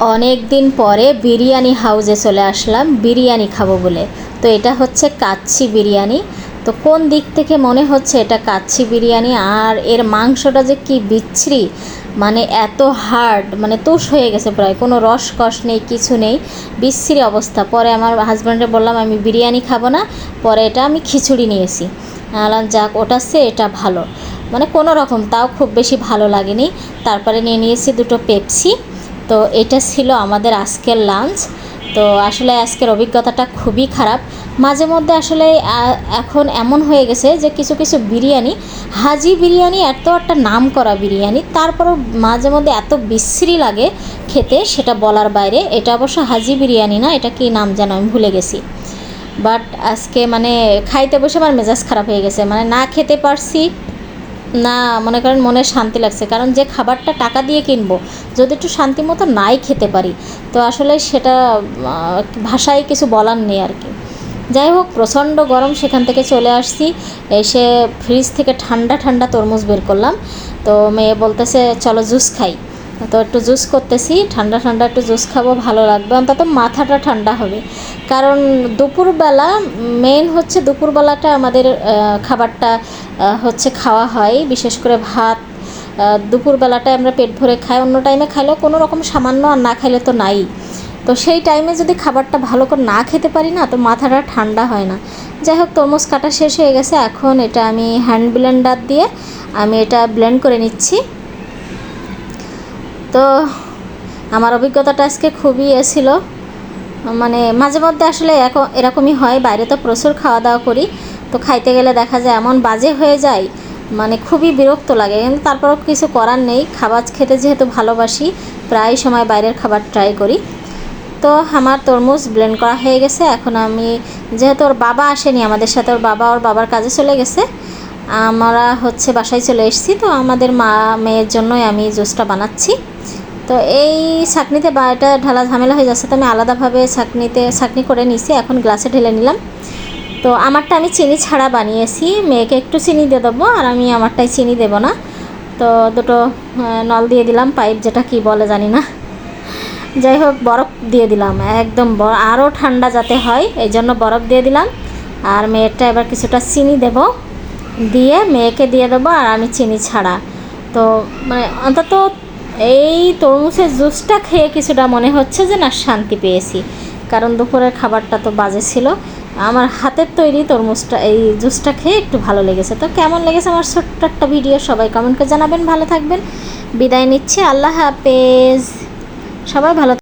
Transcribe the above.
অনেক দিন পরে বিরিয়ানি হাউসে চলে আসলাম বিরিয়ানি খাবো বলে। তো এটা হচ্ছে কাচ্চি বিরিয়ানি। তো কোন দিক থেকে মনে হচ্ছে এটা কাচ্চি বিরিয়ানি, আর এর মাংসটা যে কি বিচ্ছিরি, মানে এত হার্ড, মানে তুষ হয়ে গেছে, প্রায় কোনো রস কষ নেই, কিছু নেই, বিচ্ছিরি অবস্থা। পরে আমার হাজব্যান্ডে বললাম আমি বিরিয়ানি খাবো না, পরে এটা আমি খিচুড়ি নিয়েছি। বললাম যাক ওটা সে এটা ভালো, মানে কোনো রকম, তাও খুব বেশি ভালো লাগেনি। তারপরে নিয়ে নিয়েছি দুটো পেপসি। তো এটা ছিল আমাদের আজকের লাঞ্চ। তো আসলে আজকের অভিজ্ঞতাটা খুবই খারাপ। মাঝে মধ্যে আসলে এখন এমন হয়ে গেছে যে কিছু কিছু বিরিয়ানি, হাজি বিরিয়ানি এত একটা নাম করা বিরিয়ানি, তারপরও মাঝে মধ্যে এত বিশ্রী লাগে খেতে, সেটা বলার বাইরে। এটা অবশ্য হাজি বিরিয়ানি না, এটা কি নাম যেন আমি ভুলে গেছি। বাট আজকে মানে খাইতে বসে আমার মেজাজ খারাপ হয়ে গেছে, মানে না খেতে পারছি না, মনে করেন মনে শান্তি লাগছে। কারণ যে খাবারটা টাকা দিয়ে কিনবো, যদি একটু শান্তি মতো নাই খেতে পারি, তো আসলে সেটা ভাষায় কিছু বলার নেই আর কি। যাই হোক, প্রচণ্ড গরম, সেখান থেকে চলে আসছি। এসে ফ্রিজ থেকে ঠান্ডা ঠান্ডা তরমুজ বের করলাম। তো মেয়ে বলতেছে চলো জুস খাই। তো একটু জুস করতেছি, ঠান্ডা ঠান্ডা একটু জুস খাবো, ভালো লাগবে, অন্তত মাথাটা ঠান্ডা হবে। কারণ দুপুরবেলা মেন হচ্ছে, দুপুরবেলাটা আমাদের খাবারটা হচ্ছে খাওয়া হয়, বিশেষ করে ভাত দুপুরবেলাটায় আমরা পেট ভরে খাই। অন্য টাইমে খাইলেও কোনো রকম সামান্য, আর না খাইলে তো নাই। তো সেই টাইমে যদি খাবারটা ভালো করে না খেতে পারি না, তো মাথাটা ঠান্ডা হয় না। যাই হোক, তরমুজ কাটা শেষ হয়ে গেছে, এখন এটা আমি হ্যান্ড ব্লেন্ডার দিয়ে আমি এটা ব্লেন্ড করে নিচ্ছি। তো আমার অভিজ্ঞতাটা আজকে খুবই ছিল, মানে মাঝে মধ্যে আসলে এরকমই হয়। বাইরে তো প্রচুর খাওয়া দাওয়া করি, তো খাইতে গেলে দেখা যায় এমন বাজে হয়ে যায়, মানে খুবই বিরক্ত লাগে। কিন্তু তারপরও কিছু করার নেই, খাবার খেতে যেহেতু ভালোবাসি, প্রায় সময় বাইরের খাবার ট্রাই করি। তো আমার তরমুজ ব্লেন্ড করা হয়ে গেছে। এখন আমি, যেহেতু ওর বাবা আসেনি আমাদের সাথে, ওর বাবার কাজে চলে গেছে, আমরা হচ্ছে বাসায় চলে এসেছি। তো আমাদের মেয়ের জন্যই আমি জুসটা বানাচ্ছি। তো এই ছাঁকনিতে বা এটা ঢালা ঝামেলা হয়ে যাচ্ছে, তো আমি আলাদাভাবে ছাঁকনি করে নিয়েছি, এখন গ্লাসে ঢেলে নিলাম। তো আমারটা আমি চিনি ছাড়া বানিয়েছি, মেয়েকে একটু চিনি দিয়ে দেবো, আর আমি আমারটাই চিনি দেবো না। তো দুটো নল দিয়ে দিলাম, পাইপ যেটা কি বলে জানি না। যাই হোক, বরফ দিয়ে দিলাম, একদম আরও ঠান্ডা যাতে হয় এই জন্য বরফ দিয়ে দিলাম। আর মেয়েরটা এবার কিছুটা চিনি দেব, দিয়ে মেয়েকে দিয়ে দেবো, আর আমি চিনি ছাড়া। তো মানে অন্তত এই তরমুজের জুসটা খেয়ে কিছুটা মনে হচ্ছে যে না, শান্তি পেয়েছি। কারণ দুপুরের খাবারটা তো বাজে ছিল। আমার হাতের তৈরি তরমুজটা, এই জুসটা খেয়ে একটু ভালো লেগেছে। তো কেমন লেগেছে আমার ছোট্ট একটা ভিডিও, সবাই কমেন্ট করে জানাবেন। ভালো থাকবেন, বিদায় নিচ্ছি, আল্লাহ হাফেজ, সবাই ভালো।